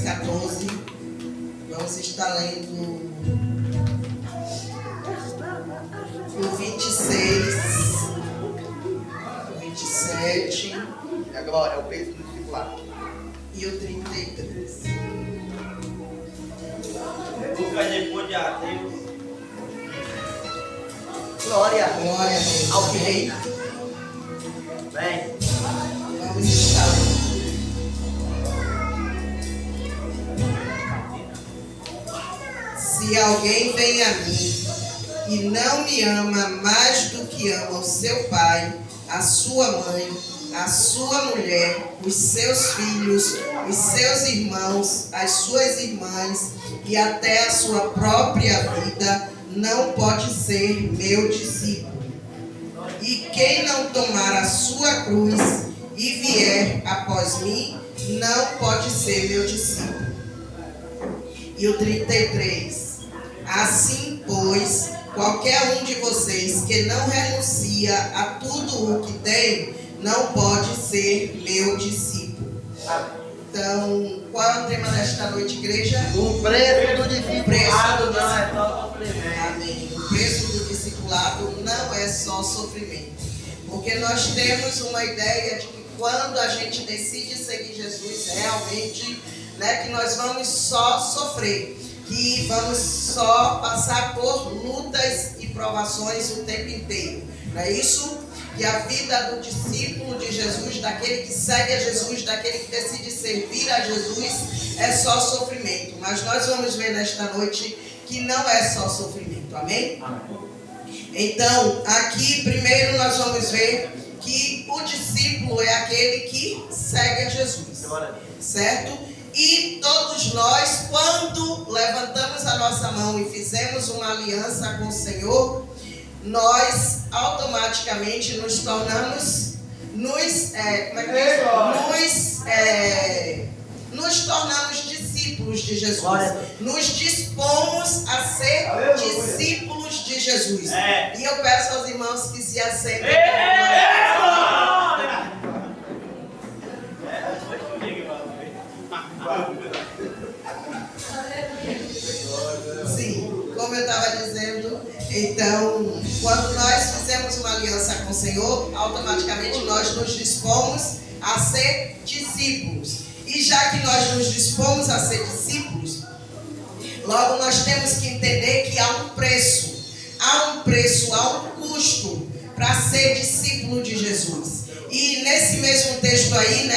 14. Vamos estar lendo o 26, o 27. Agora é o peito do discipulado. E o 33. Lucas depois de Ateus. Glória Glória a Deus. ao que reina. Vem. Vamos estar lendo. Se alguém vem a mim e não me ama mais do que ama o seu pai, a sua mãe, a sua mulher, os seus filhos, os seus irmãos, as suas irmãs e até a sua própria vida, não pode ser meu discípulo. E quem não tomar a sua cruz e vier após mim, não pode ser meu discípulo. E o 33. Assim, pois, qualquer um de vocês que não renuncia a tudo o que tem, não pode ser meu discípulo. Então, qual é o tema desta noite, igreja? O preço do discipulado não é só sofrimento. Amém. O preço do discipulado não é só sofrimento. Porque nós temos uma ideia de que quando a gente decide seguir Jesus realmente, que nós vamos só sofrer, que vamos só passar por lutas e provações o tempo inteiro. Não é isso? Que a vida do discípulo de Jesus, daquele que segue a Jesus, daquele que decide servir a Jesus, é só sofrimento. Mas nós vamos ver nesta noite que não é só sofrimento. Amém? Amém. Então, aqui primeiro nós vamos ver que o discípulo é aquele que segue a Jesus. Certo? E todos nós, quando levantamos a nossa mão e fizemos uma aliança com o Senhor, nós automaticamente nos tornamos, nos tornamos discípulos de Jesus. Nos dispomos a ser discípulos de Jesus. E eu peço aos irmãos que se assentem. Sim, como eu estava dizendo, então, quando nós fizemos uma aliança com o Senhor, automaticamente nós nos dispomos a ser discípulos. E já que nós nos dispomos a ser discípulos, logo nós temos que entender que há um preço, há um custo para ser discípulo de Jesus. E nesse mesmo texto aí,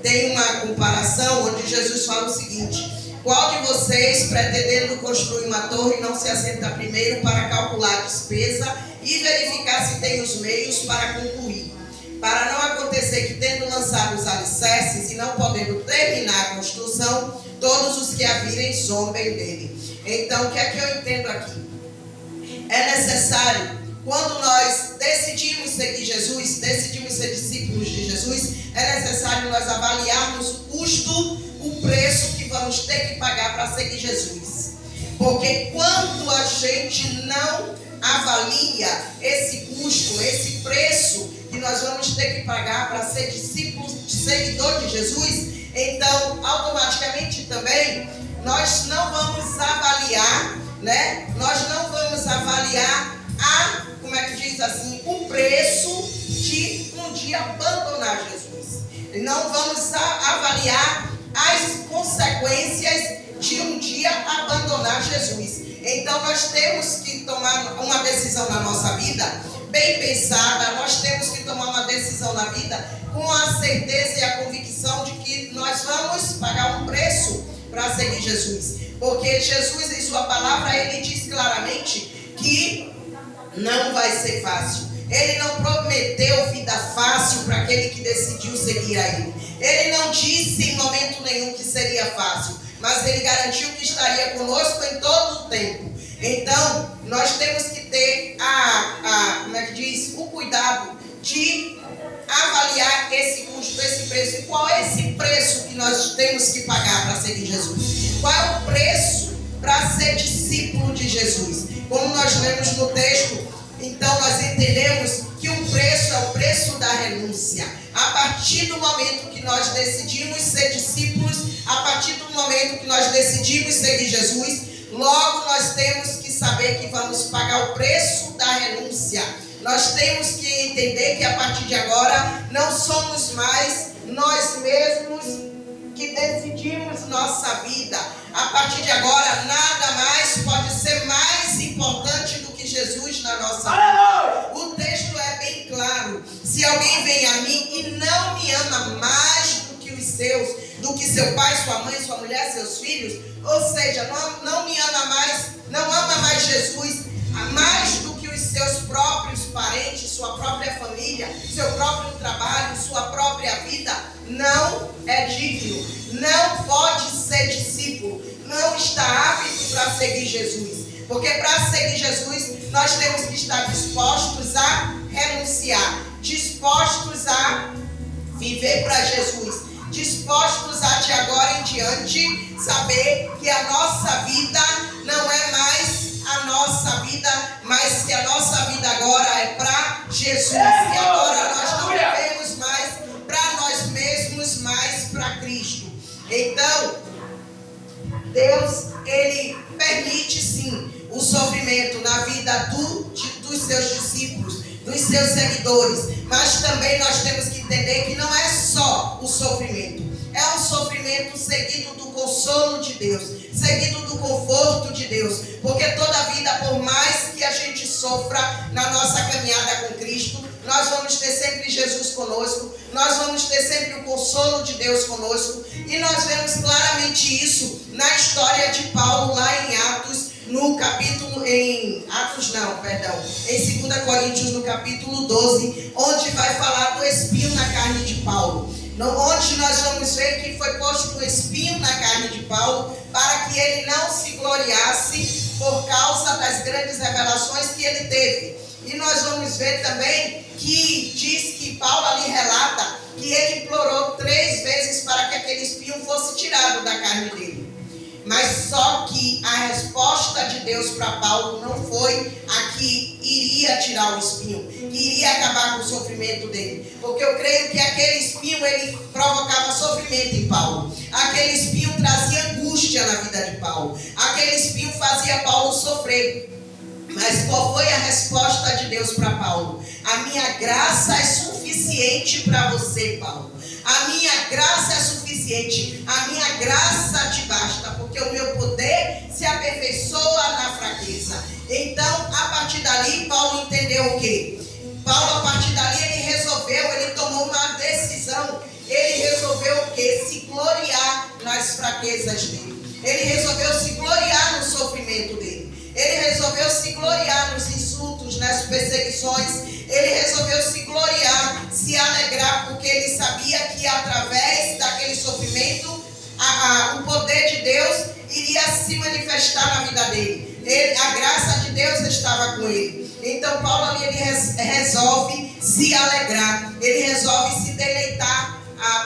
tem uma comparação onde Jesus fala o seguinte: qual de vocês, pretendendo construir uma torre, não se assenta primeiro para calcular a despesa e verificar se tem os meios para concluir? Para não acontecer que, tendo lançado os alicerces e não podendo terminar a construção, todos os que a virem zombem dele. Então, o que é que eu entendo aqui? É necessário, quando nós decidimos seguir Jesus, decidimos ser discípulos de Jesus, é necessário nós avaliarmos o custo, o preço que vamos ter que pagar para seguir Jesus. Porque quando a gente não avalia esse custo, esse preço que nós vamos ter que pagar para ser discípulos, seguidor de Jesus, então automaticamente também nós não vamos avaliar, Nós não vamos avaliar o preço de um dia abandonar Jesus. Não vamos avaliar as consequências de um dia abandonar Jesus. Então nós temos que tomar uma decisão na nossa vida bem pensada. Nós temos que tomar uma decisão na vida com a certeza e a convicção de que nós vamos pagar um preço para seguir Jesus. Porque Jesus, em sua palavra, ele diz claramente que não vai ser fácil. Ele não prometeu vida fácil para aquele que decidiu seguir a ele. Ele não disse em momento nenhum que seria fácil, mas ele garantiu que estaria conosco em todo o tempo. Então, nós temos que ter o cuidado de avaliar esse custo, esse preço. E qual é esse preço que nós temos que pagar para seguir Jesus? Qual é o preço para ser discípulo de Jesus? Como nós lemos no texto, então nós entendemos que o preço é o preço da renúncia. A partir do momento que nós decidimos ser discípulos, A partir do momento que nós decidimos seguir Jesus, logo nós temos que saber que vamos pagar o preço da renúncia. Nós temos que entender que a partir de agora não somos mais nós mesmos que decidimos nossa vida. A partir de agora nada mais pode ser mais importante do que Jesus na nossa vida. O texto é bem claro. Se alguém vem a mim e não me ama mais do que os seus, do que seu pai, sua mãe, sua mulher, seus filhos, ou seja, não me ama mais, não ama mais Jesus, mais do que os seus próprios parentes, sua própria família, seu próprio trabalho, sua própria vida, não é digno, não pode ser discípulo, não está apto para seguir Jesus. Porque para seguir Jesus, nós temos que estar dispostos a renunciar, dispostos a viver para Jesus, dispostos a de agora em diante saber que a nossa vida não é mais a nossa vida, mas que a nossa vida agora é para Jesus. E agora nós não vivemos mais para nós mesmos, mas para Cristo. Então, Deus, Ele permite sim o sofrimento na vida dos seus discípulos, dos seus seguidores, mas também nós temos que entender que não é só o sofrimento, é um sofrimento seguido do consolo de Deus, seguido do conforto de Deus, porque toda vida, por mais que a gente sofra na nossa caminhada com Cristo, nós vamos ter sempre Jesus conosco, nós vamos ter sempre o consolo de Deus conosco, e nós vemos claramente isso na história de Paulo lá em Atos, em 2 Coríntios, no capítulo 12, onde vai falar do espinho na carne de Paulo. Onde nós vamos ver que foi posto um espinho na carne de Paulo para que ele não se gloriasse por causa das grandes revelações que ele teve. E nós vamos ver também que diz que Paulo ali relata que ele implorou 3 vezes para que aquele espinho fosse tirado da carne dele. Mas só que a resposta de Deus para Paulo não foi a que iria tirar o espinho, que iria acabar com o sofrimento dele. Porque eu creio que aquele espinho, ele provocava sofrimento em Paulo. Aquele espinho trazia angústia na vida de Paulo. Aquele espinho fazia Paulo sofrer. Mas qual foi a resposta de Deus para Paulo? A minha graça é suficiente para você, Paulo. A minha graça é suficiente, a minha graça te basta, porque o meu poder se aperfeiçoa na fraqueza. Então, a partir dali, Paulo entendeu o quê? Paulo, a partir dali, ele tomou uma decisão. Ele resolveu o quê? Se gloriar nas fraquezas dele. Ele resolveu se gloriar no sofrimento dele. Ele resolveu se gloriar nos insultos, nas perseguições. Ele resolveu se gloriar, se alegrar, porque ele sabia que através daquele sofrimento, o poder de Deus iria se manifestar na vida dele. A graça de Deus estava com ele. Então Paulo ali, ele resolve se alegrar, ele resolve se deleitar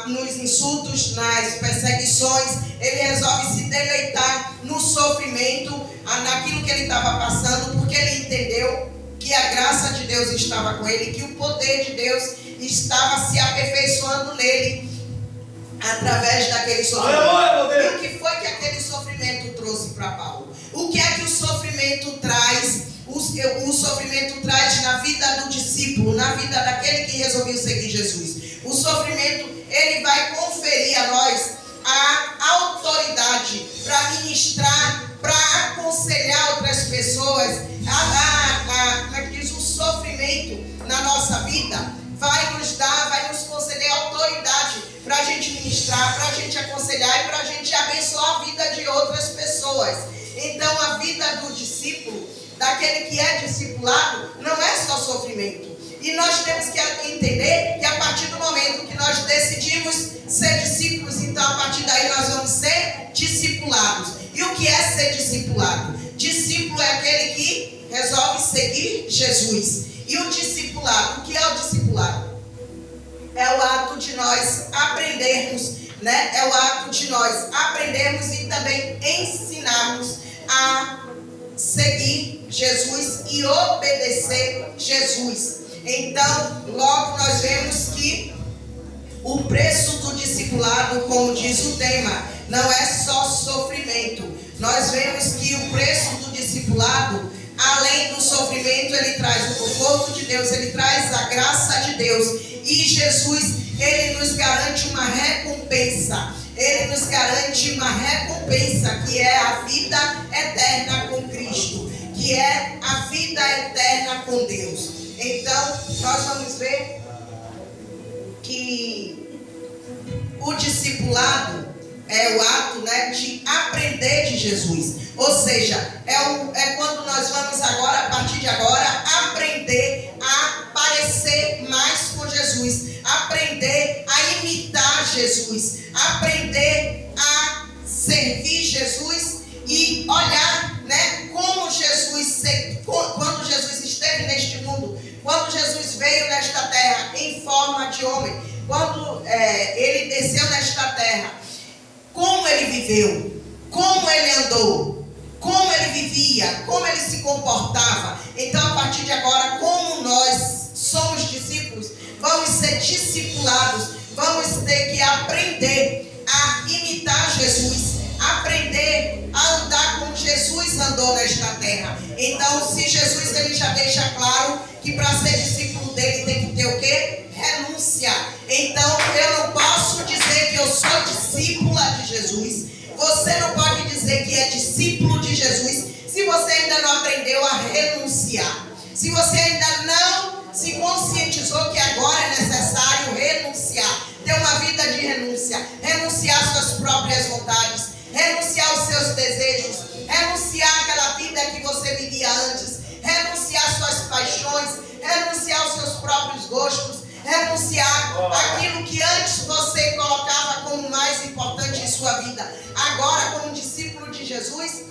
nos insultos, nas perseguições, ele resolve se deleitar no sofrimento, naquilo que ele estava passando, porque ele entendeu que a graça de Deus estava com ele, que o poder de Deus estava se aperfeiçoando nele através daquele sofrimento. E o que foi que aquele sofrimento trouxe para Paulo? O que é que o sofrimento traz? O sofrimento traz na vida do discípulo, na vida daquele que resolveu seguir Jesus. O sofrimento, ele vai conferir a nós a autoridade para ministrar, para aconselhar outras pessoas. O sofrimento na nossa vida vai nos conceder autoridade para a gente ministrar, para a gente aconselhar e para a gente abençoar a vida de outras pessoas. Então a vida do discípulo, daquele que é discipulado, não é só sofrimento. E nós temos que entender que a partir do momento que nós decidimos ser discípulos, então a partir daí nós vamos ser discipulados. E o que é ser discipulado? Discípulo é aquele que resolve seguir Jesus. E o discipulado, o que é o discipulado? É o ato de nós aprendermos, né? É o ato de nós aprendermos e também ensinarmos a seguir Jesus e obedecer Jesus. Então, logo nós vemos que o preço do discipulado, como diz o tema, não é só sofrimento. Nós vemos que o preço do discipulado, além do sofrimento, ele traz o conforto de Deus, ele traz a graça de Deus. E Jesus, ele nos garante uma recompensa. Ele nos garante uma recompensa, que é a vida eterna com Cristo, que é a vida eterna com Deus. Então, nós vamos ver que o discipulado é o ato, de aprender de Jesus. Ou seja, é quando nós vamos agora, a partir de agora, aprender a parecer mais com Jesus, aprender a imitar Jesus, aprender a servir Jesus e olhar, como Jesus, quando Jesus esteve neste mundo, quando Jesus veio nesta terra em forma de homem, quando ele desceu nesta terra, como ele viveu, como ele andou, como ele vivia, como ele se comportava. Então, a partir de agora, como nós somos discípulos, vamos ser discipulados, vamos ter que aprender a imitar Jesus, aprender a andar como Jesus andou nesta terra. Então, se Jesus ele já deixa claro que para ser discípulo dele tem que ter o quê? Renúncia. Então, eu não posso dizer que eu sou discípula de Jesus. Você não pode dizer que é discípulo de Jesus se você ainda não aprendeu a renunciar. Se você ainda não se conscientizou que agora é necessário renunciar. Ter uma vida de renúncia. Renunciar às suas próprias vontades. Renunciar aos seus desejos. Renunciar àquela vida que você vivia antes. Renunciar às suas paixões. Renunciar aos seus próprios gostos. Renunciar àquilo que antes você colocava como mais importante em sua vida. Agora, como discípulo de Jesus,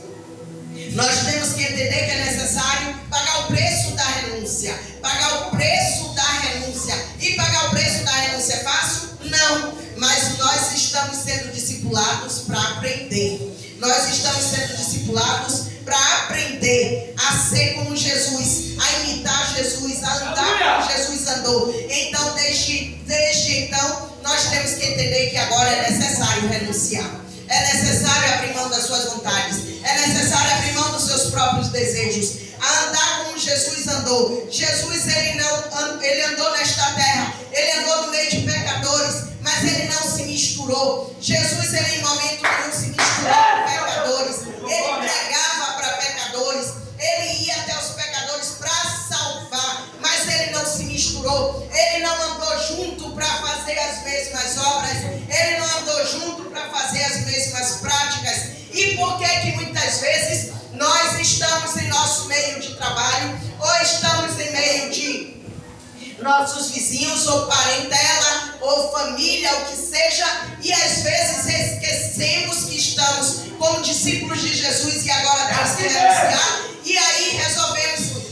nós temos que entender que é necessário pagar o preço da renúncia. Pagar o preço da renúncia. E pagar o preço da renúncia é fácil? Não. Mas nós estamos sendo discipulados para aprender. Nós estamos sendo discipulados para aprender a ser como Jesus, a imitar Jesus, a andar como Jesus andou. Então, desde então, nós temos que entender que agora é necessário renunciar. É necessário abrir mão das suas vontades. É necessário abrir mão dos seus próprios desejos. A andar como Jesus andou. Jesus, ele andou nesta terra. Ele andou no meio de pecadores, mas ele não se misturou. Jesus, ele em momento nenhum se misturou com pecadores. Ele pregava para pecadores. Ele ia até os pecadores para salvar, mas ele não se misturou. Ele não andou junto para fazer as mesmas obras. Ele não andou junto para fazer as mesmas práticas. E por que muitas vezes nós estamos em nosso meio de trabalho, ou estamos em meio de nossos vizinhos, ou parentela, ou família, o que seja, e às vezes esquecemos que estamos como discípulos de Jesus e agora temos que renunciar, e aí resolvemos,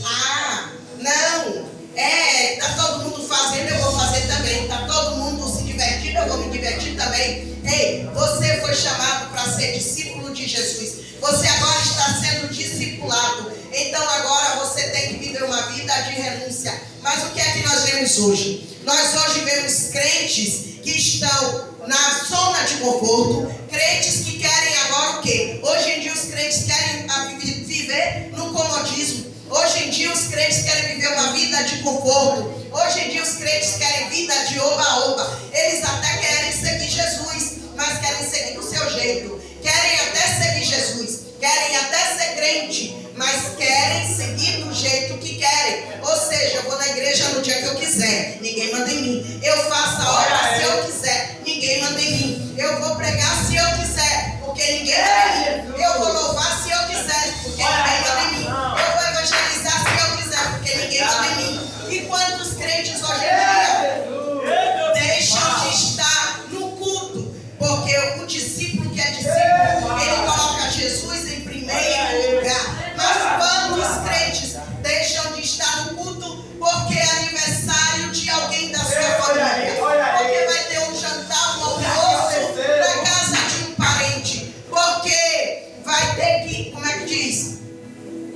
está todo mundo fazendo, eu vou fazer também, está todo mundo se divertindo, eu vou me divertir também. Ei, você foi chamado para ser discípulo de Jesus, você agora está sendo discipulado, então agora você tem que viver uma vida de renúncia. Mas o que é que nós vemos hoje? Nós hoje vemos crentes que estão na zona de conforto, crentes que querem agora o quê? Hoje em dia os crentes querem viver no comodismo. Hoje em dia os crentes querem viver uma vida de conforto. Hoje em dia os crentes querem vida de oba-oba. Eles até querem seguir Jesus, mas querem seguir do seu jeito. Querem até seguir Jesus, querem até ser crente, mas querem seguir do jeito que querem. Ou seja, eu vou na igreja no dia que eu quiser, ninguém manda em mim. Eu faço a obra se eu quiser, ninguém manda em mim. Eu vou pregar se eu quiser, porque ninguém manda em mim. Eu vou louvar se eu quiser, porque ninguém manda em mim. Eu vou evangelizar se eu quiser, porque ninguém manda em mim. E quantos crentes hoje em dia deixam de estar no culto? Porque o discípulo que é discípulo, ele coloca Jesus em primeiro lugar. Mas quantos crentes deixam de estar no culto porque é aniversário de alguém da sua família? Porque vai ter um jantar, um almoço na casa de um parente. Porque vai ter que, como é que diz?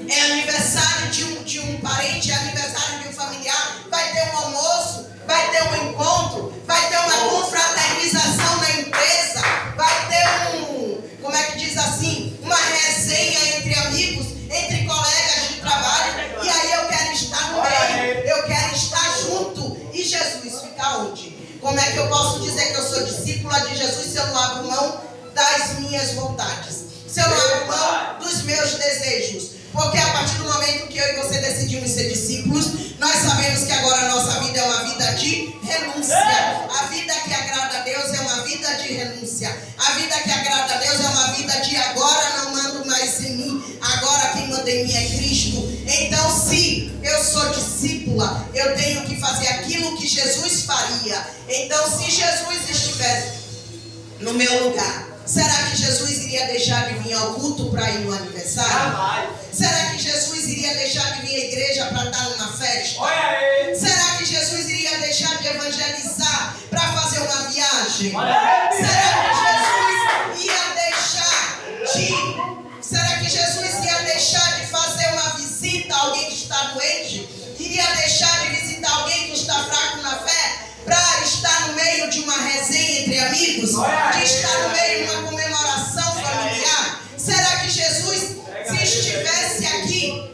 É aniversário de um parente, é aniversário de um familiar. Vai ter um almoço, vai ter um encontro, vai ter uma confraternização na empresa, vai ter amigos, entre colegas de trabalho, e aí eu quero estar no meio, eu quero estar junto. E Jesus fica onde? Como é que eu posso dizer que eu sou discípula de Jesus se eu não abro mão das minhas vontades? Se eu não abro mão dos meus desejos? Porque a partir do momento que eu e você decidimos ser discípulos, nós sabemos que agora a nossa vida é uma vida de renúncia. A vida que agrada a Deus é uma vida de renúncia. A vida que agrada a Deus é uma vida de agora não mando mais em mim, agora quem manda em mim é Cristo. Então, se eu sou discípula, eu tenho que fazer aquilo que Jesus faria. Então, se Jesus estivesse no meu lugar, será que Jesus iria deixar de vir ao culto para ir no aniversário? Será que Jesus iria deixar de vir à igreja para estar numa festa? Será que Jesus iria deixar de evangelizar para fazer uma viagem? Será que Jesus ia deixar de fazer uma visita a alguém que está doente? Iria deixar de visitar alguém que está fraco na fé para estar no meio de uma resenha entre amigos? De estar no meio de uma comemoração familiar? Será que Jesus, se estivesse aqui,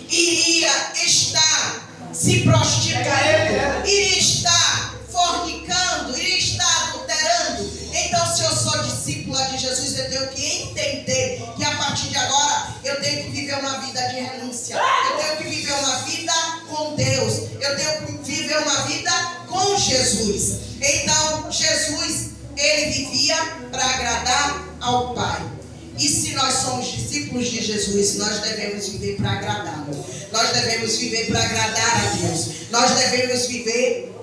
iria estar se prostituindo, iria estar fornicando, iria estar adulterando? Então, se eu sou discípula de Jesus, eu tenho que entender que a partir de agora eu tenho que viver uma vida de renúncia, eu tenho que viver uma vida com Deus, eu tenho que viver uma vida com Jesus. Então, Jesus, ele vivia para agradar ao Pai. E se nós somos discípulos de Jesus, nós devemos viver para agradá-lo. Nós devemos viver para agradar a Deus. Nós devemos viver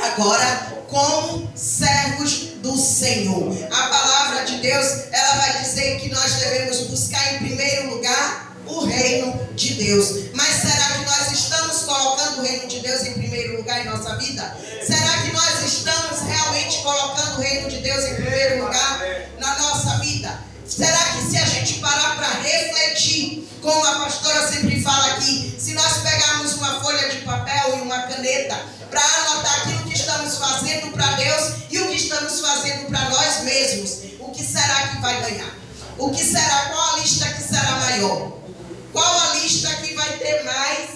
agora como servos do Senhor. A palavra de Deus, ela vai dizer que nós devemos buscar em primeiro lugar o reino de Deus. Mas será que nós estamos colocando o reino de Deus em primeiro lugar em nossa vida? Será que nós estamos realmente colocando o reino de Deus em primeiro lugar na nossa vida? Será que se a gente parar para refletir, como a pastora sempre fala aqui, se nós pegarmos uma folha de papel e uma caneta para anotar aquilo que estamos fazendo para Deus e o que estamos fazendo para nós mesmos, o que será que vai ganhar? O que será? Qual a lista que será maior? Qual a lista que vai ter mais,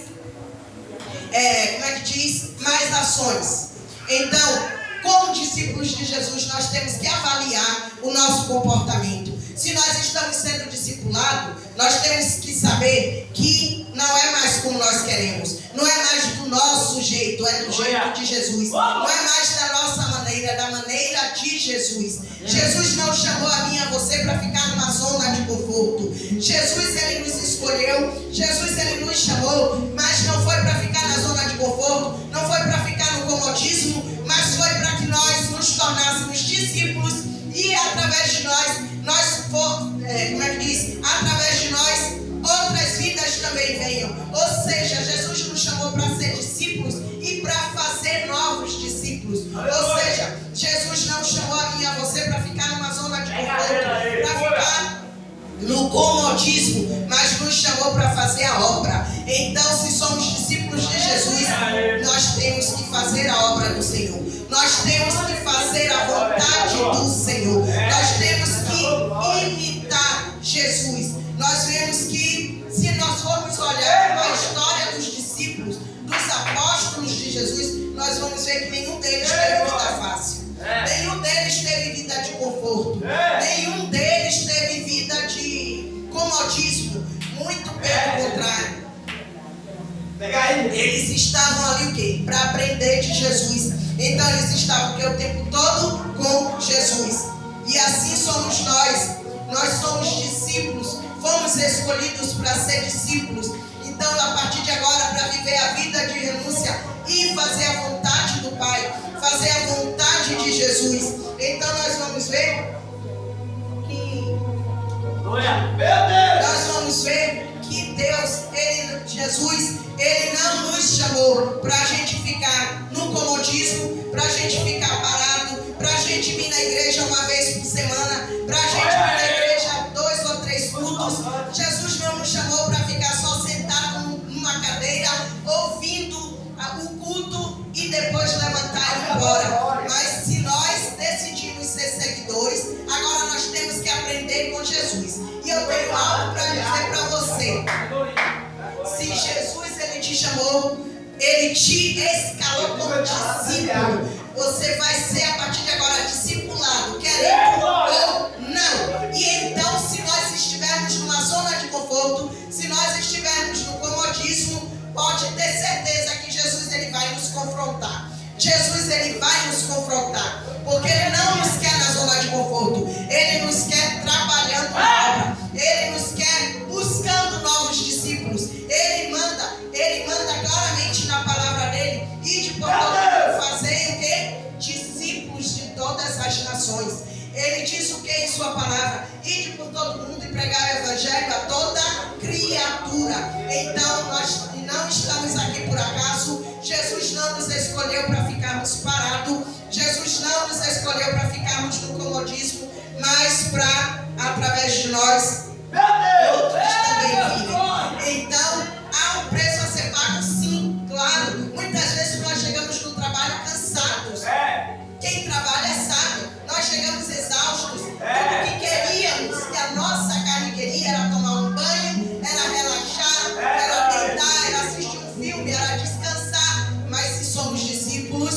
mais ações? Então, como discípulos de Jesus, nós temos que avaliar o nosso comportamento. Se nós estamos sendo discipulados, nós temos que saber que não é mais como nós queremos. Não é mais do nosso jeito, é do jeito de Jesus. Não é mais da nossa maneira, é da maneira de Jesus. Jesus não chamou a mim e a você para ficar numa zona de conforto. Jesus, ele nos escolheu. Jesus, ele nos chamou, mas não foi para ficar na zona de conforto. Não foi para ficar no comodismo, mas foi para que nós nos tornássemos discípulos e através de através de nós, outras vidas também venham. Ou seja, Jesus nos chamou para ser discípulos e para fazer novos discípulos. Ou seja, Jesus não chamou a mim e a você para ficar numa zona de conforto, para ficar no comodismo, mas nos chamou para fazer a obra. Então, se somos discípulos de Jesus, nós temos que fazer a obra do Senhor. Nós temos que fazer a vontade do Senhor. Nós temos que imitar Jesus. Nós vemos que, se nós formos olhar para a história dos discípulos, dos apóstolos de Jesus, nós vamos ver que nenhum deles teve vida fácil. Nenhum deles teve vida de conforto. Nenhum deles teve vida de comodismo. Muito pelo contrário. Eles estavam ali o quê? Para aprender de Jesus. Então eles estavam o tempo todo com Jesus. E assim somos nós. Nós somos discípulos. Fomos escolhidos para ser discípulos. Então, a partir de agora, para viver a vida de renúncia e fazer a vontade do Pai, fazer a vontade de Jesus. Então, nós vamos ver que Deus, Jesus, ele não nos chamou para a gente ficar no comodismo, para a gente ficar parado, para a gente vir na igreja uma vez por semana, para a gente vir na igreja 2 ou 3 cultos. Jesus não nos chamou para ficar só sentado numa cadeira, ouvindo o culto e depois levantar e ir embora. Mas se nós decidimos ser seguidores, agora nós temos que aprender com Jesus. E eu tenho algo para dizer para você. te chamou, Ele te escalou como discípulo. Você vai ser a partir de agora discipulado, querendo ou não. E então, se nós estivermos numa zona de conforto, se nós estivermos no comodismo, pode ter certeza que Jesus ele vai nos confrontar. Jesus ele vai nos confrontar, porque Ele não nos quer na zona de conforto. Ele nos quer trabalhando na obra. Ele nos quer buscando novos discípulos. Ele manda claramente na palavra dele: ide por todo mundo, fazei o quê? Discípulos de todas as nações. Ele diz o que em sua palavra? Ide por todo mundo e pregar o evangelho a toda criatura. Então nós não estamos aqui por acaso. Jesus não nos escolheu para ficarmos parados. Jesus não nos escolheu para ficarmos no comodismo, mas para, através de nós, outros também virem. Então, há um preço a ser pago, sim, claro. Muitas vezes nós chegamos no trabalho cansados. Quem trabalha sabe, nós chegamos exaustos. Tudo que queríamos, que a nossa carne queria, era tomar um banho, era relaxar, era deitar, era assistir um filme, era descansar. Mas se somos discípulos,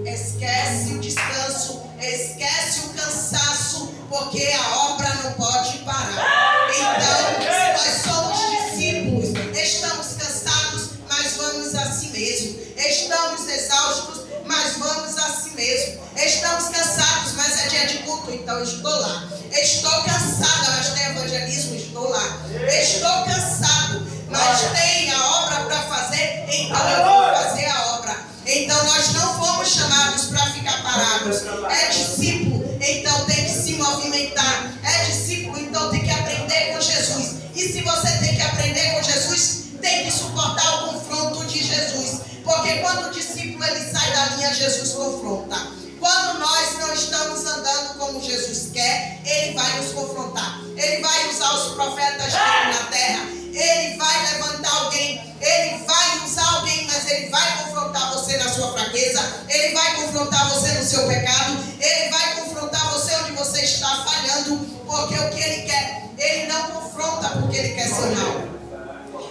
esquece o descanso, esquece o cansaço, porque a obra não pode parar. Então, se nós somos discípulos, estamos cansados, mas vamos a si mesmo. Estamos exaustos, mas vamos a si mesmo. Estamos cansados, mas é dia de culto, então estou lá. Estou cansada, mas tem evangelismo, estou lá. Estou cansado, mas tem a obra para fazer, então eu vou fazer a obra. Então nós não fomos chamados para ficar parados. É discípulo, então tem que se movimentar. É discípulo, então tem que aprender com Jesus. E se você tem que aprender com Jesus, tem que suportar o confronto de Jesus. Porque quando o discípulo ele sai da linha, Jesus confronta. Quando nós não estamos andando como Jesus quer, Ele vai nos confrontar. Ele vai usar os profetas dele na terra. Ele vai levantar alguém. Ele vai usar alguém, mas Ele vai confrontar você na sua fraqueza. Ele vai confrontar você no seu pecado. Ele vai confrontar você onde você está falhando. Porque o que Ele quer, Ele não confronta porque Ele quer ser mal.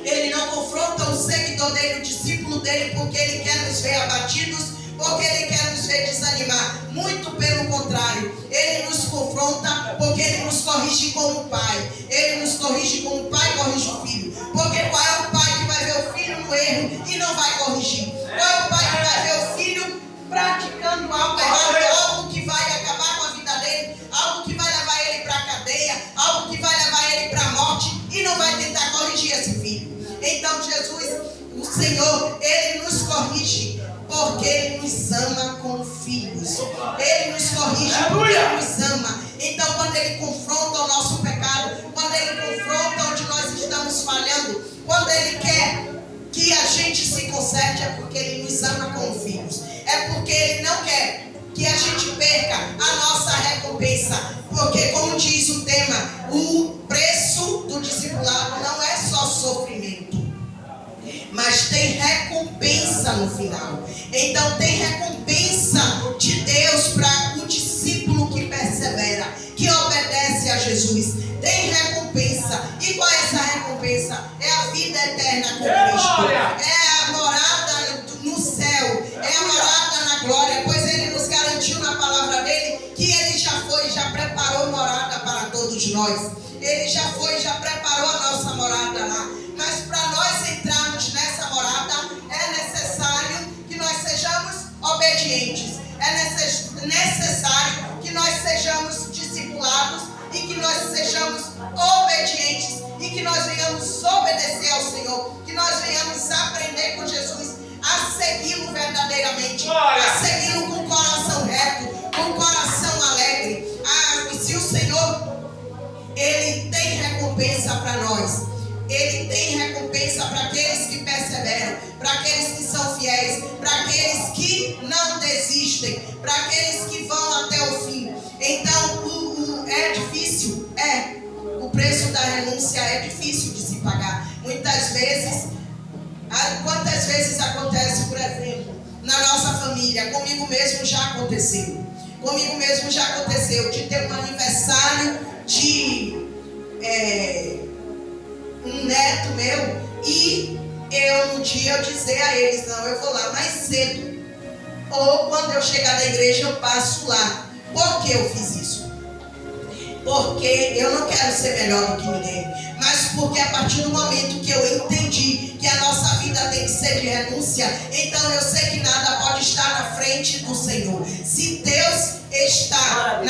Ele não confronta o seguidor dele, o discípulo dele, porque Ele quer nos ver abatidos, porque Ele quer nos ver desanimar. Muito pelo contrário, Ele nos confronta porque Ele nos corrige como pai. Ele nos corrige como o pai corrige o filho. Porque qual é o pai que vai ver o filho no erro e não vai corrigir? Qual é o pai que vai ver o filho praticando algo errado, algo que vai acabar com a vida dele, algo que vai levar ele para a cadeia, algo que vai levar ele para a morte e não vai tentar corrigir esse filho? Então Jesus, o Senhor, Ele nos corrige porque Ele nos ama como filhos. Ele nos corrige porque Ele nos ama. Então quando Ele confronta o nosso pecado, quando Ele confronta onde nós estamos falhando, quando Ele quer que a gente se conserte, é porque Ele nos ama como filhos. É porque Ele não quer que a gente perca a nossa recompensa. Porque, como diz o tema, o preço do discipulado não é só sofrimento, mas tem recompensa no final. Então tem recompensa de Deus para o discípulo que persevera, que obedece a Jesus. Tem recompensa. E qual é essa recompensa? É a vida eterna com Cristo. É a morada no céu. É a morada na glória. Pois Ele nos garantiu na palavra dele que Ele já foi, já preparou morada para todos nós. Ele já foi, já preparou a nossa morada lá. Mas para nós entrarmos nessa morada, é necessário que nós sejamos obedientes. É necessário que nós sejamos discipulados e que nós sejamos obedientes e que nós venhamos obedecer ao Senhor, que nós venhamos aprender com Jesus a segui-lo verdadeiramente, a segui-lo com o coração reto, com o coração alegre. E se o Senhor, Ele tem recompensa para nós. Ele tem recompensa para aqueles que perseveram, para aqueles que são fiéis, para aqueles que não desistem, para aqueles que vão até o fim. Então, é difícil? É. O preço da renúncia é difícil de se pagar. Muitas vezes, quantas vezes acontece, por exemplo, na nossa família, comigo mesmo já aconteceu. Comigo mesmo já aconteceu de ter um aniversário de um neto meu e eu no dia eu dizer a eles, não, eu vou lá mais cedo. Ou quando eu chegar da igreja eu passo lá. Por que eu fiz isso? Porque eu não quero ser melhor do que ninguém, mas porque a partir do momento que eu entendi que a nossa vida tem que ser de renúncia, então eu sei que nada pode estar na frente do Senhor. Se Deus está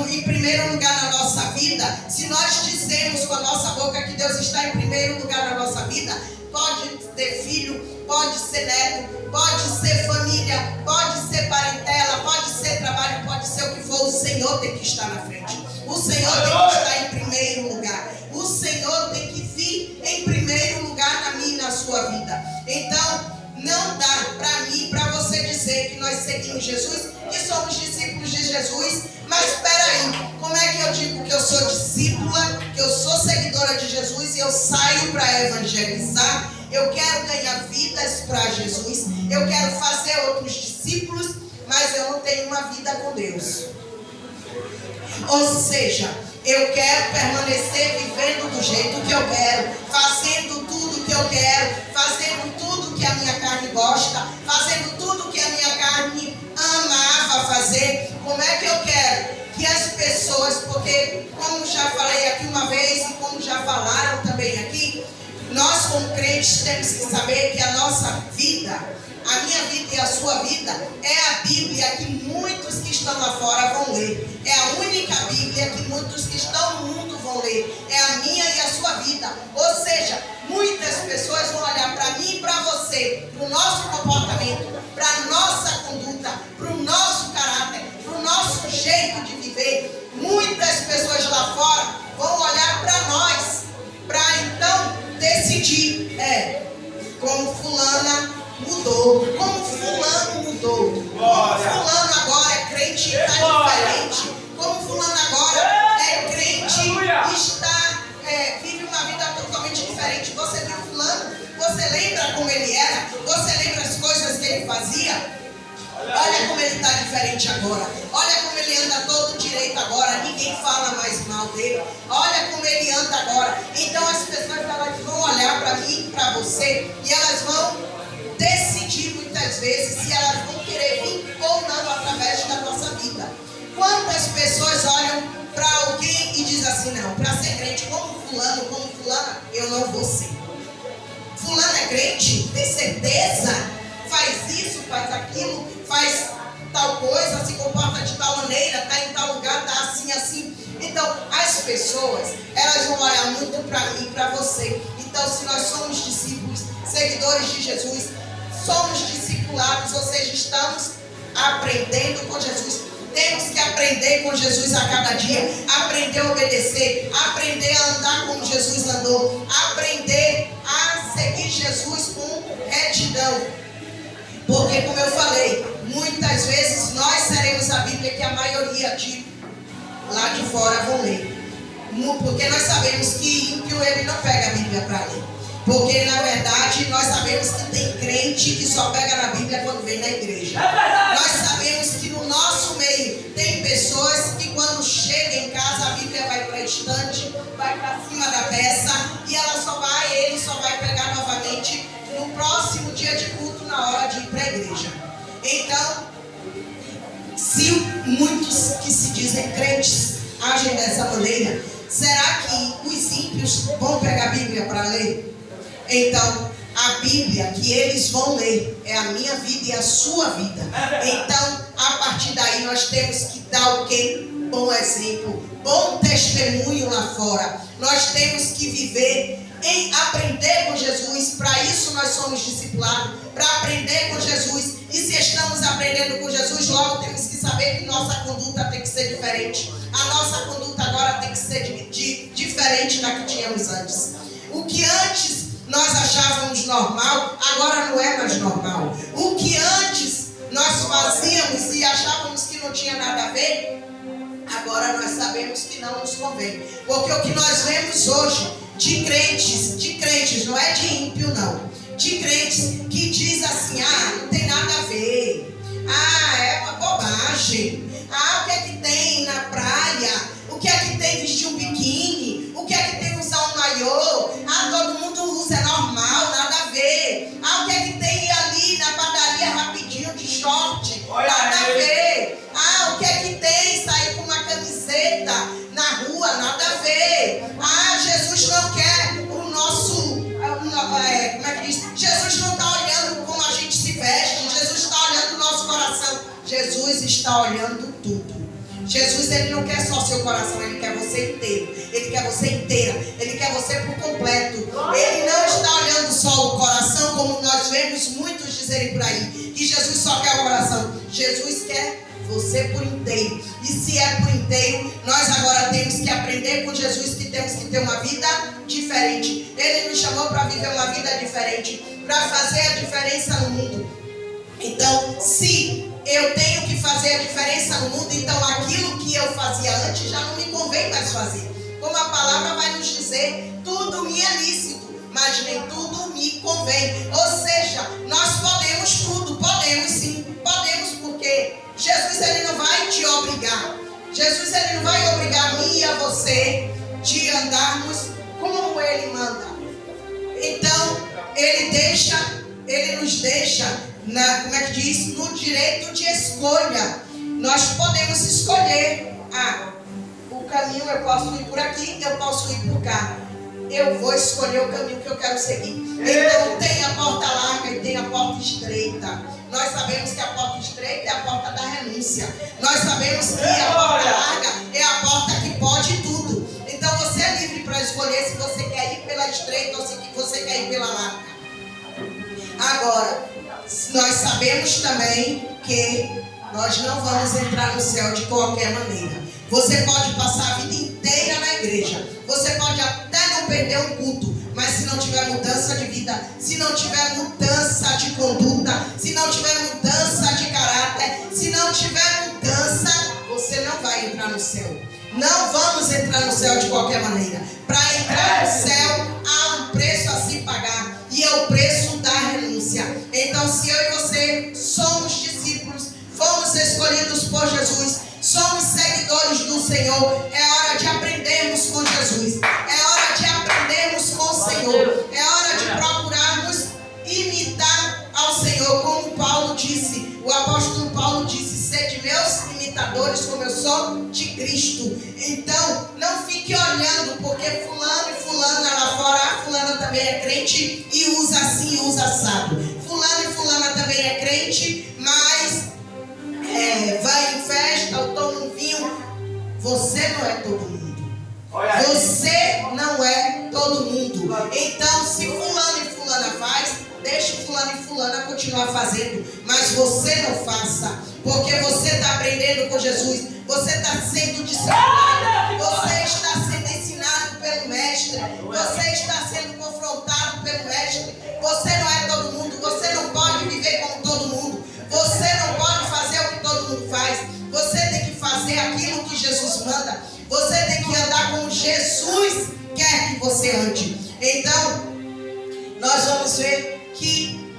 em primeiro lugar na nossa vida, se nós dizemos com a nossa boca que Deus está em primeiro lugar na nossa vida, pode ter filho, pode ser neto, pode ser família, pode ser parentela, pode ser trabalho, pode ser o que for, o Senhor tem que estar na frente. O Senhor tem que estar em primeiro lugar. O Senhor tem que vir em primeiro lugar na minha e na sua vida. Então, não dá para mim, para você dizer que nós seguimos Jesus, que somos discípulos de Jesus, mas espera aí, como é que eu digo que eu sou discípula, que eu sou seguidora de Jesus e eu saio para evangelizar? Eu quero ganhar vidas para Jesus, eu quero fazer outros discípulos, mas eu não tenho uma vida com Deus. Ou seja, eu quero permanecer vivendo do jeito que eu quero, fazendo tudo que eu quero, fazendo tudo que a minha carne gosta, fazendo tudo que a minha carne amava fazer. Como é que eu quero que as pessoas, porque como já falei aqui uma vez e como já falaram também aqui, nós como crentes temos que saber que a nossa vida, a minha vida e a sua vida é a Bíblia que muitos que estão lá fora vão ler. É a única Bíblia que muitos que estão no mundo vão ler. É a minha e a sua vida. Ou seja, muitas pessoas vão olhar para mim e para você, para o nosso comportamento, para a nossa conduta, para o nosso caráter, para o nosso jeito de viver. Muitas pessoas lá fora vão olhar para nós, para então decidir, como fulana mudou, como fulano mudou, como fulano agora é crente e está diferente, como fulano agora é crente e está, vive uma vida totalmente diferente. Você viu fulano? Você lembra como ele era? Você lembra as coisas que ele fazia? Olha como ele está diferente agora. Olha como ele anda todo direito agora. Ninguém fala mais mal dele. Olha como ele anda agora. Então as pessoas elas vão olhar para mim, para você, e elas vão decidir muitas vezes se elas vão querer vir ou não através da nossa vida. Quantas pessoas olham para alguém e dizem assim, não, para ser crente como fulano, como fulana, eu não vou ser. Fulano é crente? Tem certeza? Faz isso, faz aquilo, faz tal coisa, se comporta de tal maneira, está em tal lugar, está assim, assim. Então, as pessoas, elas vão olhar muito para mim e para você. Então, se nós somos discípulos, seguidores de Jesus, somos discipulados, ou seja, estamos aprendendo com Jesus. Temos que aprender com Jesus a cada dia, aprender a obedecer, aprender a andar como Jesus andou, aprender a seguir Jesus com retidão. Porque, como eu falei, muitas vezes nós seremos a Bíblia que a maioria lá de fora vão ler. Porque nós sabemos que ímpio ele não pega a Bíblia para ler. Porque, na verdade, nós sabemos que tem crente que só pega na Bíblia quando vem na igreja. Nós sabemos que no nosso meio tem pessoas que quando chega em casa a Bíblia vai para a estante, vai para cima da peça e ele só vai pegar novamente no próximo dia de culto, na hora de ir para a igreja. Então, se muitos que se dizem crentes agem dessa maneira, será que os ímpios vão pegar a Bíblia para ler? Então, a Bíblia que eles vão ler é a minha vida e a sua vida. Então, a partir daí nós temos que dar o quê? Bom exemplo, bom testemunho lá fora. Nós temos que viver em aprender com Jesus. Para isso nós somos discipulados, para aprender com Jesus. E se estamos aprendendo com Jesus, logo temos que saber que nossa conduta tem que ser diferente. A nossa conduta agora tem que ser diferente da que tínhamos antes. O que antes nós achávamos normal, agora não é mais normal. O que antes nós fazíamos e achávamos que não tinha nada a ver, agora nós sabemos que não nos convém. Porque o que nós vemos hoje de crentes, não é de ímpio não, de crentes que diz assim, não tem nada a ver, é uma bobagem, o que é que tem na praia, o que é que tem vestir um biquíni, o que é que tem usar um maiô, todo mundo usa, é normal, nada a ver. está olhando tudo. Jesus, ele não quer só seu coração, ele quer você inteiro. Ele quer você inteira. Ele quer você por completo. Ele não está olhando só o coração, como nós vemos muitos dizerem por aí, que Jesus só quer o coração. Jesus quer você por inteiro. E se é por inteiro, nós agora temos que aprender com Jesus que temos que ter uma vida diferente. Ele nos chamou para viver uma vida diferente, para fazer a diferença no mundo. Então, se eu tenho que fazer a diferença no mundo, então aquilo que eu fazia antes já não me convém mais fazer. Como a palavra vai nos dizer, tudo me é lícito, mas nem tudo me convém. Ou seja, nós podemos tudo, podemos sim, podemos, porque Jesus, ele não vai te obrigar. Jesus, ele não vai obrigar a mim e a você de andarmos como ele manda. Então, ele nos deixa como é que diz? No direito de escolha. Nós podemos escolher. O caminho eu posso ir por aqui, eu posso ir por cá. Eu vou escolher o caminho que eu quero seguir. Então tem a porta larga e tem a porta estreita. Nós sabemos que a porta estreita é a porta da renúncia. Nós sabemos que a porta larga é a porta que pode tudo. Então você é livre para escolher se você quer ir pela estreita ou se você quer ir pela larga. Agora, nós sabemos também que nós não vamos entrar no céu de qualquer maneira. Você pode passar a vida inteira na igreja. Você pode até não perder um culto. Mas se não tiver mudança de vida, se não tiver mudança de conduta, se não tiver mudança de caráter, se não tiver mudança, você não vai entrar no céu. Não vamos entrar no céu de qualquer maneira. Para entrar no céu, há um preço a se pagar. E é o preço da renúncia. Então, se eu e você somos discípulos, fomos escolhidos por Jesus, somos seguidores do Senhor, é hora de aprendermos com Jesus. É hora de aprendermos com o Senhor. É hora de procurarmos imitar ao Senhor. Como Paulo disse, o apóstolo Paulo disse, sede meus imitadores como eu sou de Cristo. Então, não fique olhando, porque fulano e fulana lá fora, fulana também é crente e usa assim, usa assado. Fulano e fulana também é crente, mas vai em festa ou toma um vinho. Você não é todo mundo. Você não é todo mundo. Então, se fulano e fulana faz, deixe fulano e fulana continuar fazendo, mas você não faça, porque você está aprendendo com Jesus, você está sendo disciplinado, você está sendo ensinado pelo mestre, você está sendo confrontado pelo mestre. Você não é todo mundo, você não pode viver como todo mundo, você não pode fazer o que todo mundo faz. Você tem que fazer aquilo que Jesus manda, você tem que andar como Jesus quer que você ande. Então, nós vamos ver que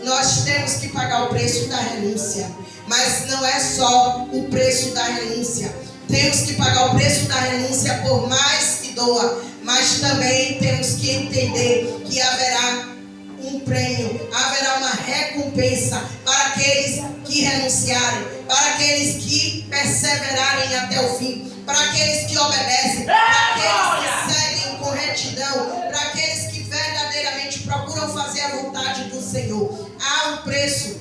nós temos que pagar o preço da renúncia. Mas não é só o preço da renúncia. Temos que pagar o preço da renúncia por mais que doa. Mas também temos que entender que haverá um prêmio, haverá uma recompensa para aqueles que renunciarem, para aqueles que perseverarem até o fim, para aqueles que obedecem, para aqueles que seguem com retidão, para aqueles que verdadeiramente procuram fazer a vontade do Senhor. Há um preço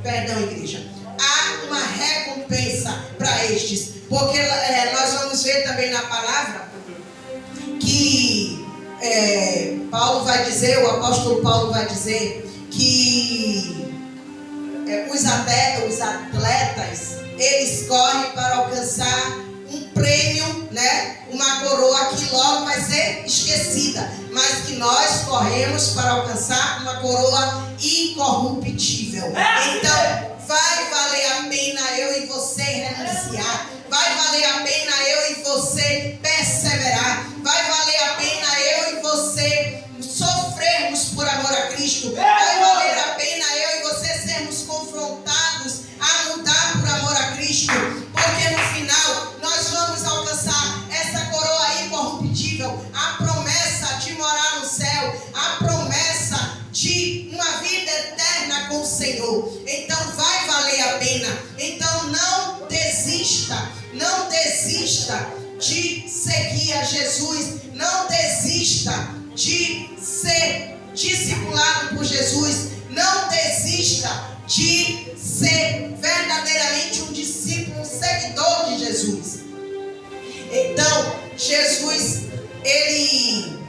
perdão, igreja, há uma recompensa para estes, porque nós vamos ver também na palavra que Paulo vai dizer, o apóstolo Paulo vai dizer que os atletas, eles correm para alcançar um prêmio, né? Uma coroa que logo vai ser esquecida, mas que nós corremos para alcançar uma coroa incorruptível. Então, vai valer a pena eu e você renunciar, vai valer a pena eu e você perseverar, vai valer a pena eu e você sofrermos por amor a Cristo, vai valer a pena eu e você sermos confrontados a mudar por amor a Cristo, porque no final nós vamos alcançar essa coroa incorruptível, a promessa de morar no céu, a promessa de uma vida eterna com o Senhor. Então vai valer a pena. Então não desista de seguir a Jesus, não desista de ser discipulado por Jesus, não desista de ser verdadeiramente um discípulo, um seguidor de Jesus. Então, Jesus, Ele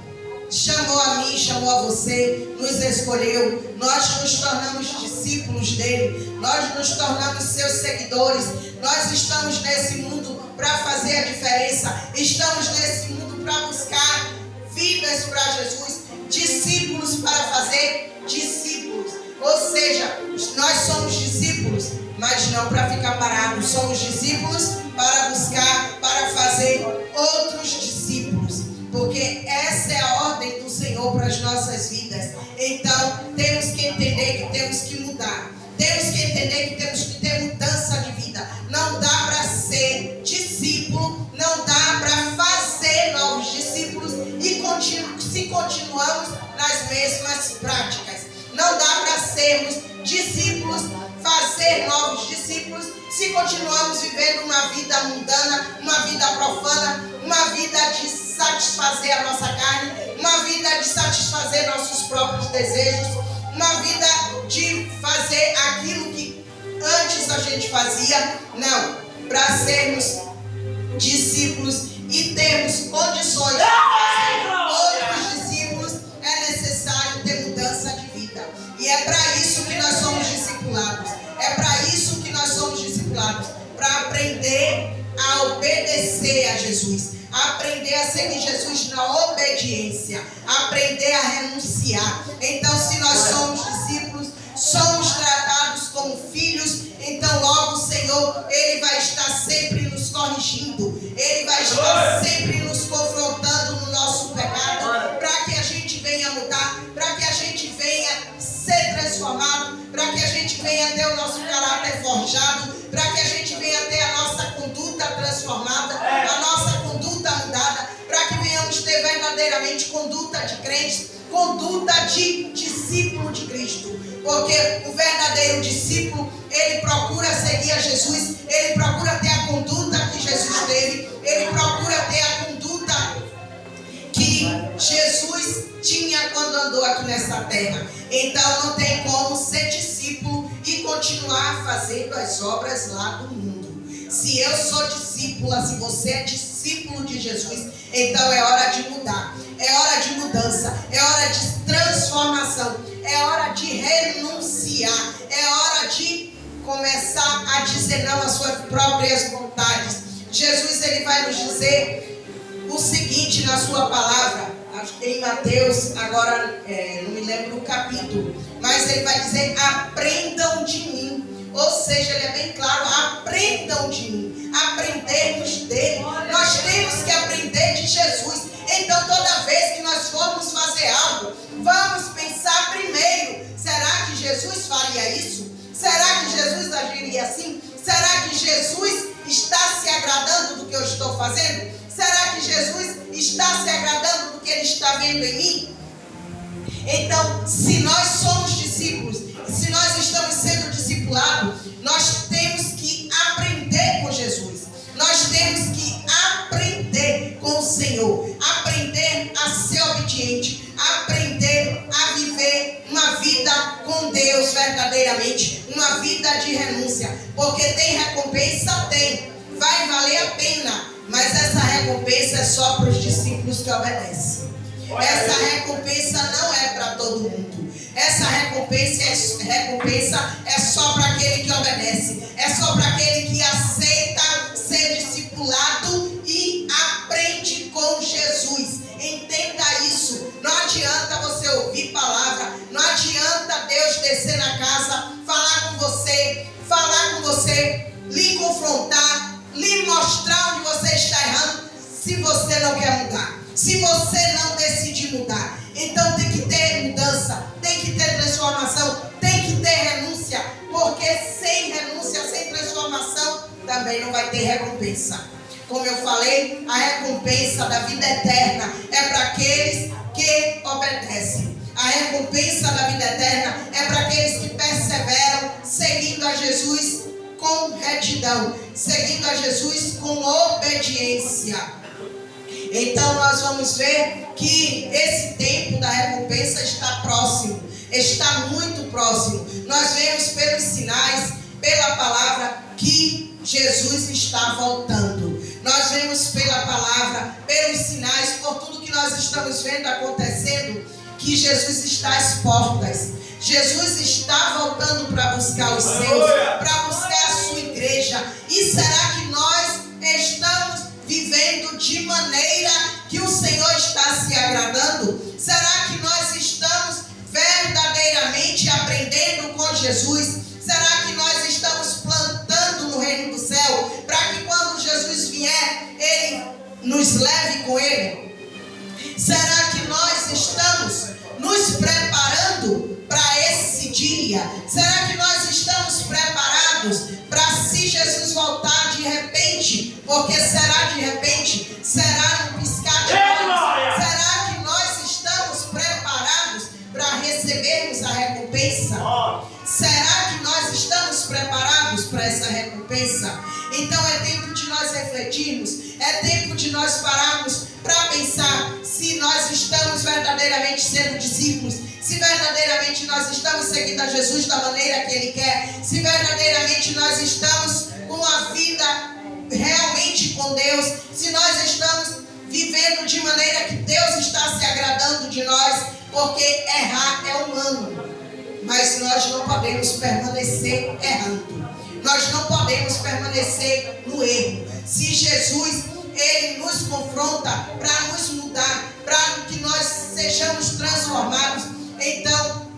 chamou a mim, chamou a você, nos escolheu, nós nos tornamos discípulos dele, nós nos tornamos seus seguidores, nós estamos nesse mundo para fazer a diferença, estamos nesse mundo para buscar vidas para Jesus, discípulos para fazer discípulos, ou seja, nós somos discípulos, mas não para ficar parados, somos discípulos para buscar, para fazer outros discípulos, porque essa é a ordem do Senhor para as nossas vidas. Então, temos que entender que temos que mudar. Temos que entender que temos que ter mudança de vida. Não dá para ser discípulo, não dá para fazer novos discípulos e se continuamos nas mesmas práticas. Não dá para sermos discípulos, fazer novos discípulos, se continuamos vivendo uma vida mundana, uma vida profana, uma vida de satisfazer a nossa carne, uma vida de satisfazer nossos próprios desejos, uma vida de fazer aquilo que antes a gente fazia. Não, para sermos discípulos e termos condições de fazer outros discípulos, é necessário ter mudança de vida. E é para isso que nós somos discipulados. É para isso que nós somos discipulados. Para aprender a obedecer a Jesus. Aprender a seguir Jesus na obediência. Aprender a renunciar. Então, se nós somos discípulos, somos tratados como filhos, então logo o Senhor, Ele vai estar sempre nos corrigindo. Ele vai estar sempre nos confrontando no nosso pecado, para que a gente venha mudar, para que a gente venha ser transformado, para que a gente venha ter o nosso caráter forjado, para que a gente venha ter a nossa conduta transformada, a nossa conduta mudada, para que venhamos ter verdadeiramente conduta de crentes, conduta de discípulo de Cristo. Porque o verdadeiro discípulo, ele procura seguir a Jesus, ele procura ter a conduta que Jesus teve, ele procura ter a conduta que Jesus tinha quando andou aqui nessa terra. Então não tem como ser discípulo e continuar fazendo as obras lá do mundo. Se eu sou discípula, se você é discípulo de Jesus, então é hora de mudar, é hora de mudança, é hora de transformação, é hora de renunciar, é hora de começar a dizer não às suas próprias vontades. Jesus, ele vai nos dizer o seguinte na sua palavra, acho que em Mateus, agora não me lembro o capítulo, mas ele vai dizer: aprendam de mim. Ou seja, ele é bem claro: aprendam de mim, aprendermos dele. Nós temos que aprender de Jesus. Então toda vez que nós formos fazer algo, vamos pensar primeiro: será que Jesus faria isso? Será que Jesus agiria assim? Será que Jesus está se agradando do que eu estou fazendo? Será que Jesus está se agradando do que ele está vendo em mim? Então, se nós somos discípulos, se nós estamos sendo discipulados, nós temos que aprender com Jesus. Nós temos que aprender com o Senhor. Aprender a ser obediente. Aprender a viver uma vida com Deus verdadeiramente. Uma vida de renúncia. Porque tem recompensa? Tem. Vai valer a pena. Mas essa recompensa é só para os discípulos que obedecem. Essa recompensa não é para todo mundo. Essa recompensa é só para aquele que obedece. É só para aquele que aceita ser discipulado e aprende com Jesus. Entenda isso. Não adianta você ouvir palavra. Não adianta Deus descer na casa, falar com você, lhe confrontar, lhe mostrar onde você está errando, se você não quer mudar. Se você não decide mudar. Então tem que ter mudança, tem que ter transformação, tem que ter renúncia. Porque sem renúncia, sem transformação, também não vai ter recompensa. Como eu falei, a recompensa da vida eterna é para aqueles que obedecem. A recompensa da vida eterna é para aqueles que perseveram seguindo a Jesus com retidão, seguindo a Jesus com obediência. Então nós vamos ver que esse tempo da recompensa está próximo, está muito próximo. Nós vemos pelos sinais pela palavra que Jesus está voltando. Nós vemos pela palavra, pelos sinais, por tudo que nós estamos vendo acontecendo, que Jesus está às portas. Jesus está voltando para buscar os seus, para buscar a sua igreja. E será que nós estamos vivendo de maneira que o Senhor está se agradando? Será que nós estamos verdadeiramente aprendendo com Jesus? Será que nós estamos plantando no reino do céu para que quando Jesus vier, Ele nos leve com Ele? Será que nós estamos nos preparando para esse dia? Será que nós estamos preparados para, se Jesus voltar de repente, porque será de repente, será no piscar de olhos? Será que nós estamos preparados para recebermos a recompensa? Será que nós estamos preparados para essa recompensa? Então é tempo de nós refletirmos, é tempo de nós pararmos para pensar se nós estamos verdadeiramente sendo discípulos, se verdadeiramente nós estamos seguindo a Jesus da maneira que Ele quer, se verdadeiramente nós estamos com a vida realmente com Deus, se nós estamos vivendo de maneira que Deus está se agradando de nós, porque errar é humano. Mas nós não podemos permanecer errando. Nós não podemos permanecer no erro. Se Jesus, Ele nos confronta para nos mudar, para que nós sejamos transformados, então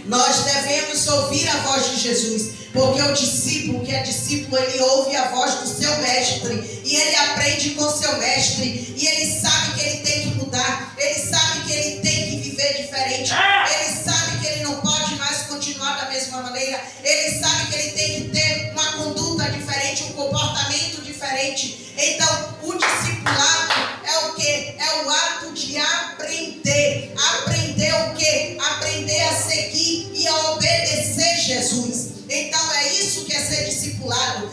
nós devemos ouvir a voz de Jesus. Porque o discípulo que é discípulo, ele ouve a voz do seu mestre. E ele aprende com o seu mestre. E ele sabe que ele tem que mudar. Ele sabe que ele tem que viver diferente. Ele sabe que ele não pode mais continuar da mesma maneira. Ele sabe que ele tem que ter uma conduta diferente, um comportamento diferente. Então, o discipulado é o quê? É o ato de aprender. Aprender o quê? Aprender a seguir e a obedecer Jesus. Então é isso que é ser discipulado,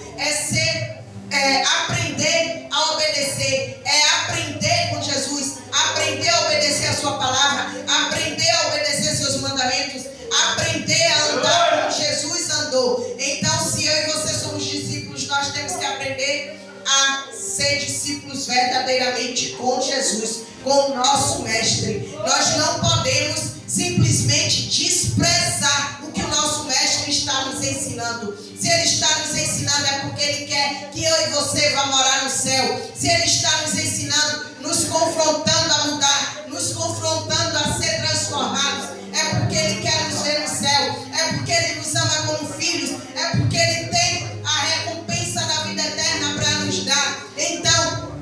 aprender a obedecer, é aprender com Jesus, aprender a obedecer a sua palavra, aprender a obedecer seus mandamentos, aprender a andar como Jesus andou. Então, se eu e você somos discípulos, nós temos que aprender a ser discípulos verdadeiramente com Jesus, com o nosso mestre. Nós não podemos simplesmente desprezar o que o nosso mestre está nos ensinando. Se ele está nos ensinando é porque ele quer que eu e você vá morar no céu. Se ele está nos ensinando, nos confrontando a mudar, nos confrontando a ser transformados, é porque ele quer nos ver no céu, é porque ele nos ama como filhos, é porque ele tem a recompensa da vida eterna para nos dar. Então,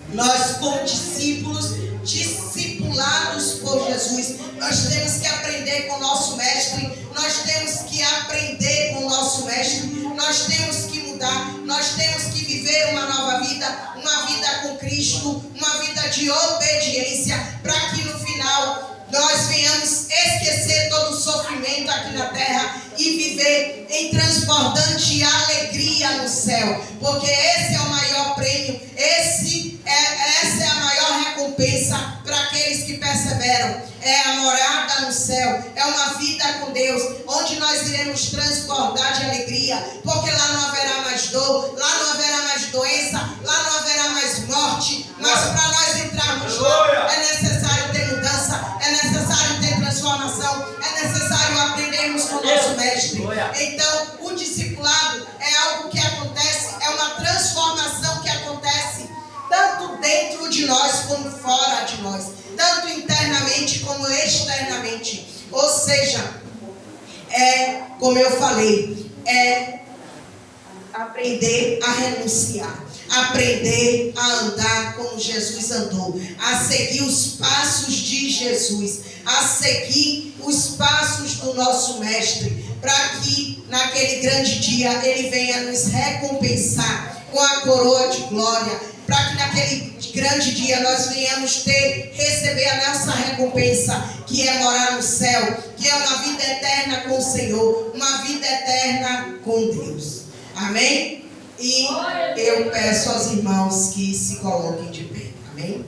nós como discípulos, discipulados por Jesus, nós temos que aprender com o nosso mestre, nós temos que aprender com o nosso mestre, nós temos que mudar, nós temos que viver uma nova vida, uma vida com Cristo, uma vida de obediência, para que no final nós venhamos esquecer todo o sofrimento aqui na terra e viver em transbordante alegria no céu, porque esse é o maior prêmio, essa é a maior recompensa para aqueles que perseveram. É a morada no céu, é uma vida com Deus, onde nós iremos transbordar de alegria, porque lá não haverá mais dor, lá não haverá mais doença, lá não haverá mais morte. Mas para nós entrarmos lá, é necessário ter mudança, é necessário ter transformação, é necessário aprendermos com o nosso mestre. Então, o discipulado é algo que acontece, é uma transformação que acontece tanto dentro de nós como fora de nós, tanto internamente como externamente. Ou seja, como eu falei, aprender a renunciar, aprender a andar como Jesus andou, a seguir os passos de Jesus, a seguir os passos do nosso mestre, para que naquele grande dia ele venha nos recompensar com a coroa de glória, para que naquele grande dia nós venhamos receber a nossa recompensa, que é morar no céu, que é uma vida eterna com o Senhor, uma vida eterna com Deus. Amém? E eu peço aos irmãos que se coloquem de pé. Amém?